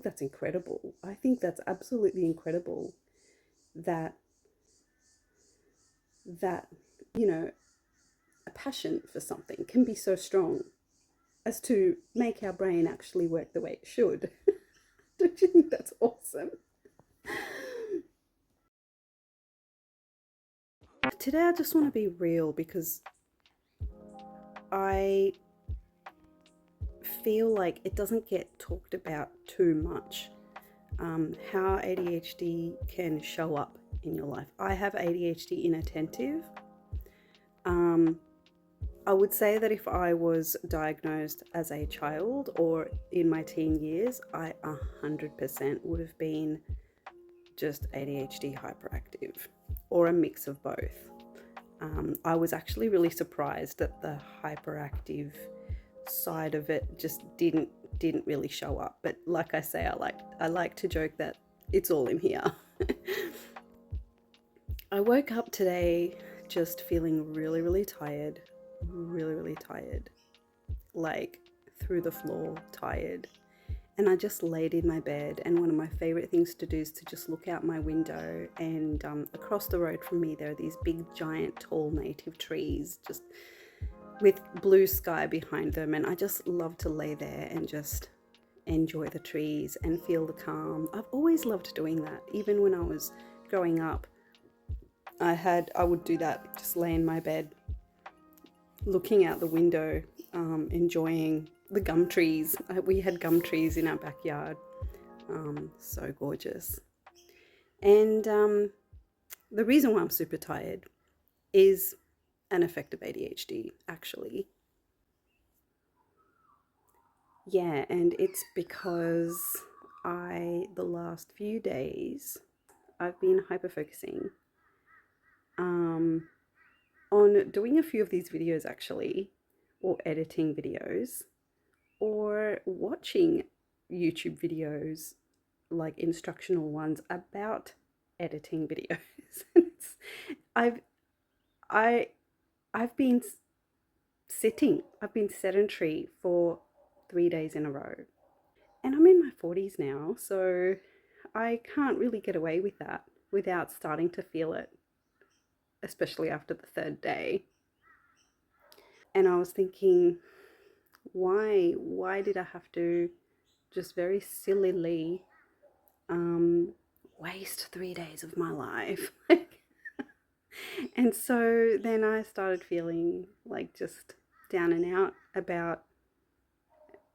think that's incredible. I think that's absolutely incredible that that you know, a passion for something can be so strong as to make our brain actually work the way it should. Don't you think that's awesome? Today I just want to be real because I feel like it doesn't get talked about too much, how ADHD can show up in your life. I have ADHD inattentive. I would say that if I was diagnosed as a child or in my teen years, I 100% would have been just ADHD hyperactive or a mix of both. I was actually really surprised that the hyperactive side of it just didn't really show up. But like I say, I like to joke that it's all in here. I woke up today just feeling really tired, really tired, like through the floor tired. And I just laid in my bed, and one of my favorite things to do is to just look out my window, and across the road from me there are these big giant tall native trees just with blue sky behind them, and I just love to lay there and just enjoy the trees and feel the calm. I've always loved doing that. Even when I was growing up, I would do that, just lay in my bed looking out the window, enjoying the gum trees. We had gum trees in our backyard. So gorgeous. And the reason why I'm super tired is an effect of ADHD, actually. Yeah, and it's because the last few days, I've been hyperfocusing on doing a few of these videos actually, or editing videos, or watching YouTube videos, like instructional ones about editing videos. I've I I've been I've been sedentary for 3 days in a row. And I'm in my 40s now, so I can't really get away with that without starting to feel it, especially after the third day. And I was thinking, why did I have to just very sillily waste 3 days of my life? And so then I started feeling like just down and out about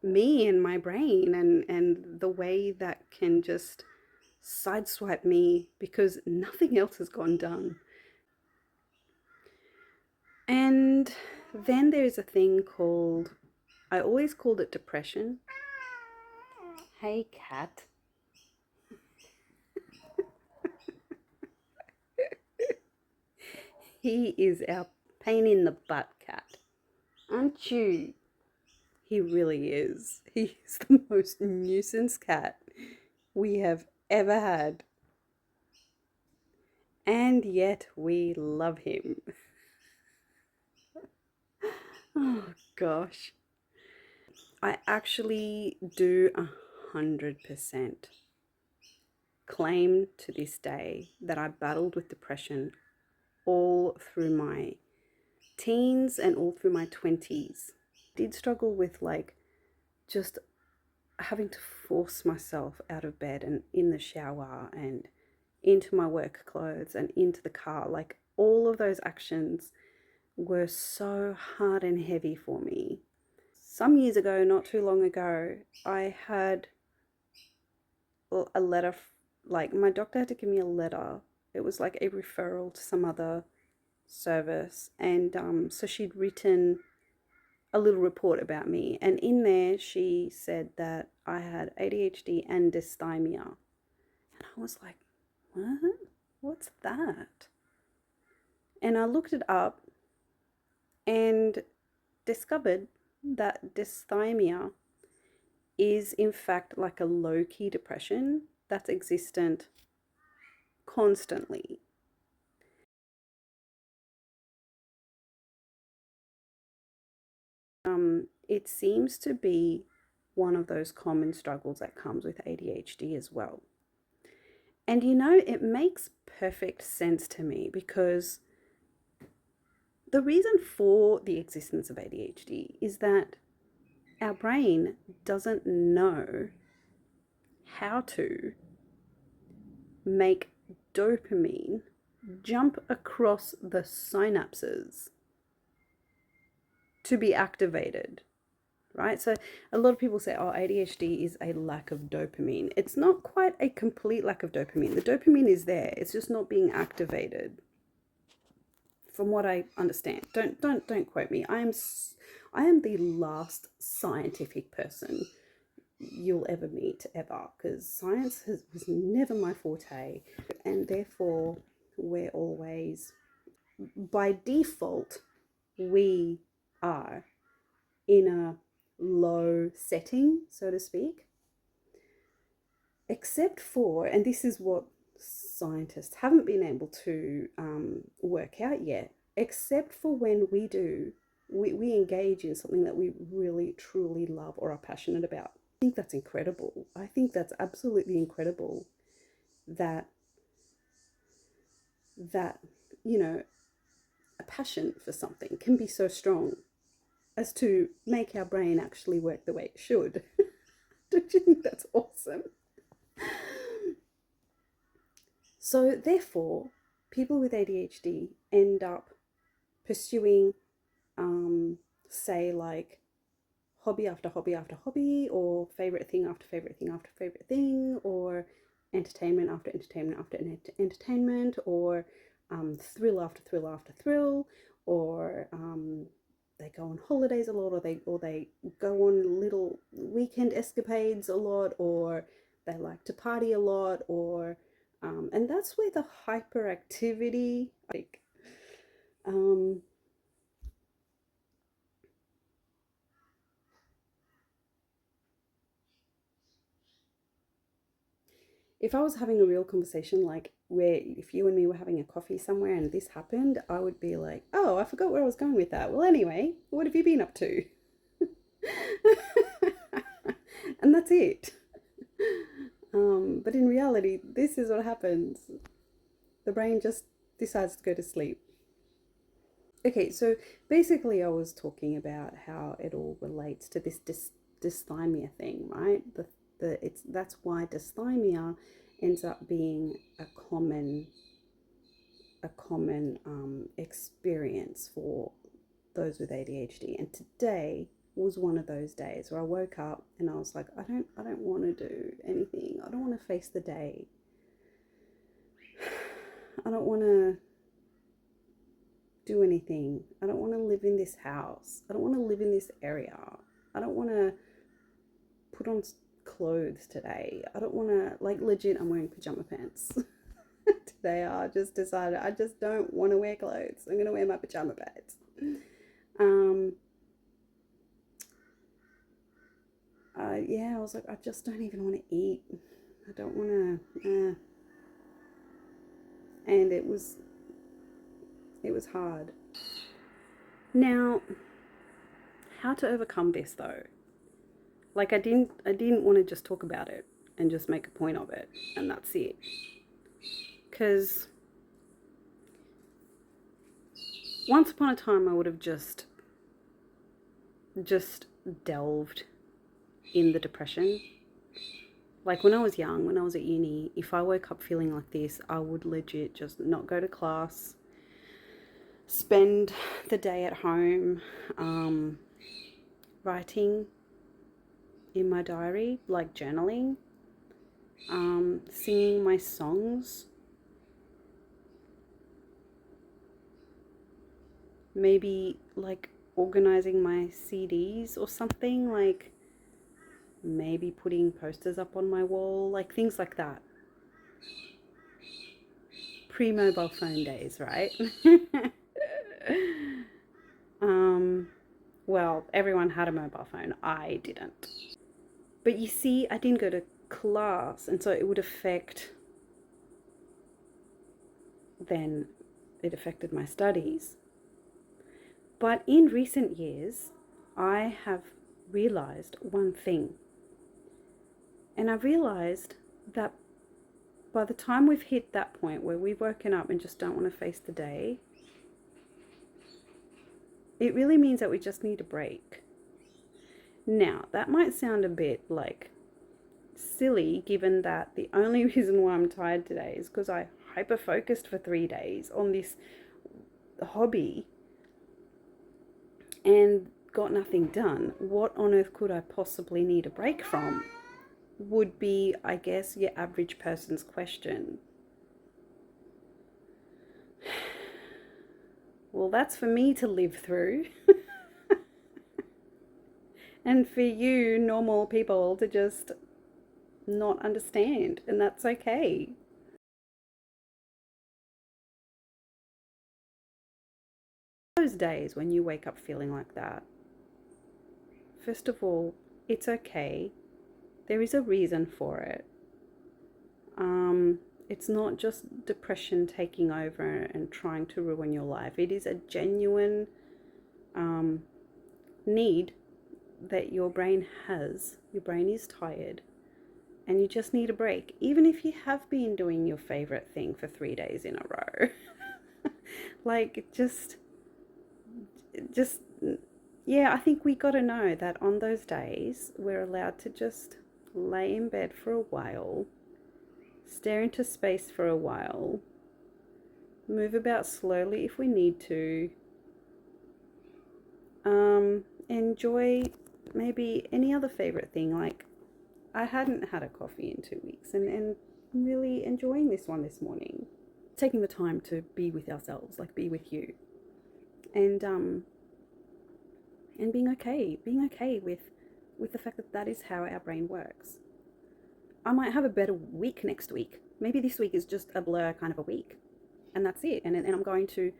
me and my brain, and the way that can just sideswipe me because nothing else has gone done. And then there's a thing called, I always called it depression. Hey, cat. He is our pain in the butt cat, aren't you? He really is. He is the most nuisance cat we have ever had. And yet we love him. Oh gosh. I actually do 100% claim to this day that I battled with depression all through my teens and all through my 20s. Did struggle with like just having to force myself out of bed and in the shower and into my work clothes and into the car. Like all of those actions were so hard and heavy for me. Some years ago, not too long ago, I had a letter, like my doctor had to give me a letter. It was like a referral to some other service, and so she'd written a little report about me, and in there she said that I had ADHD and dysthymia. And I was like, what? What's that? And I looked it up and discovered that dysthymia is in fact like a low-key depression that's existent constantly. It seems to be one of those common struggles that comes with ADHD as well. And you know, it makes perfect sense to me, because the reason for the existence of ADHD is that our brain doesn't know how to make dopamine jump across the synapses to be activated, right? So a lot of people say, oh, ADHD is a lack of dopamine. It's not quite a complete lack of dopamine. The dopamine is there. It's just not being activated, from what I understand. Don't quote me. I am the last scientific person you'll ever meet, ever, because science was never my forte, and therefore we're always, by default, we are in a low setting, so to speak, except for, and this is what scientists haven't been able to work out yet, except for when we engage in something that we really truly love or are passionate about. I think that's incredible. I think that's absolutely incredible that you know, a passion for something can be so strong as to make our brain actually work the way it should. Don't you think that's awesome? So therefore, people with ADHD end up pursuing, say, like hobby after hobby after hobby, or favorite thing after favorite thing after favorite thing, or entertainment after entertainment after entertainment, or thrill after thrill after thrill, or they go on holidays a lot, or they go on little weekend escapades a lot, or they like to party a lot, or and that's where the hyperactivity, like, if I was having a real conversation, like where if you and me were having a coffee somewhere and this happened, I would be like, oh, I forgot where I was going with that. Well, anyway, what have you been up to? And that's it. But in reality, this is what happens. The brain just decides to go to sleep. Okay, so basically I was talking about how it all relates to this dysthymia thing, right? That's why dysthymia ends up being a common experience for those with ADHD. And today was one of those days where I woke up and I was like, I don't want to do anything. I don't want to face the day. I don't want to do anything. I don't want to live in this house. I don't want to live in this area. I don't want to put on clothes today. I don't want to, like, legit, I'm wearing pajama pants. Today I just decided I just don't want to wear clothes. I'm going to wear my pajama pants. Yeah, I was like, I just don't even want to eat. I don't want to, and it was hard. Now, how to overcome this though? Like, I didn't want to just talk about it and just make a point of it and that's it. Because once upon a time I would have just delved in the depression. Like when I was young, when I was at uni, if I woke up feeling like this, I would legit just not go to class, spend the day at home, writing in my diary, like journaling, singing my songs, maybe like organizing my CDs or something, like maybe putting posters up on my wall, like things like that. Pre-mobile phone days, right? Well, everyone had a mobile phone. I didn't. But you see, I didn't go to class, and so it would affect, then it affected my studies. But in recent years, I have realized one thing, And I realized that by the time we've hit that point where we've woken up and just don't want to face the day, it really means that we just need a break. Now, that might sound a bit like silly, given that the only reason why I'm tired today is because I hyper focused for 3 days on this hobby and got nothing done. What on earth could I possibly need a break from? Would be, I guess, your average person's question. Well, that's for me to live through. And for you, normal people, to just not understand. And that's okay. Those days when you wake up feeling like that, first of all, it's okay. There is a reason for it. It's not just depression taking over and trying to ruin your life. It is a genuine need that your brain has. Your brain is tired and you just need a break. Even if you have been doing your favorite thing for 3 days in a row. Like, yeah, I think we got to know that on those days, we're allowed to just lay in bed for a while, stare into space for a while, move about slowly if we need to, enjoy maybe any other favorite thing. Like, I hadn't had a coffee in 2 weeks and really enjoying this one this morning. Taking the time to be with ourselves, like be with you. And being okay with the fact that that is how our brain works. I might have a better week next week. Maybe this week is just a blur kind of a week, and that's it. And I'm going to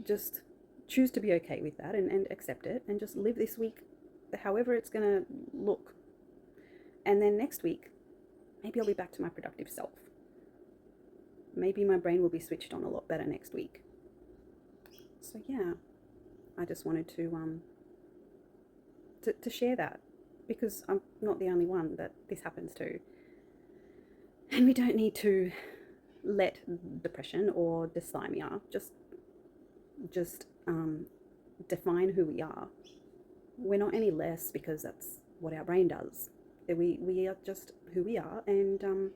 just choose to be okay with that and accept it and just live this week however it's going to look. And then next week, maybe I'll be back to my productive self. Maybe my brain will be switched on a lot better next week. So yeah, I just wanted to share that, because I'm not the only one that this happens to. And we don't need to let depression or dysthymia just define who we are. We're not any less because that's what our brain does. We are just who we are, and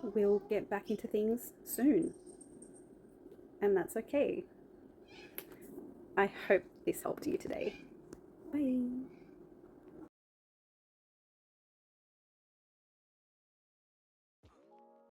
we'll get back into things soon. And that's okay. I hope this helped you today. Bye.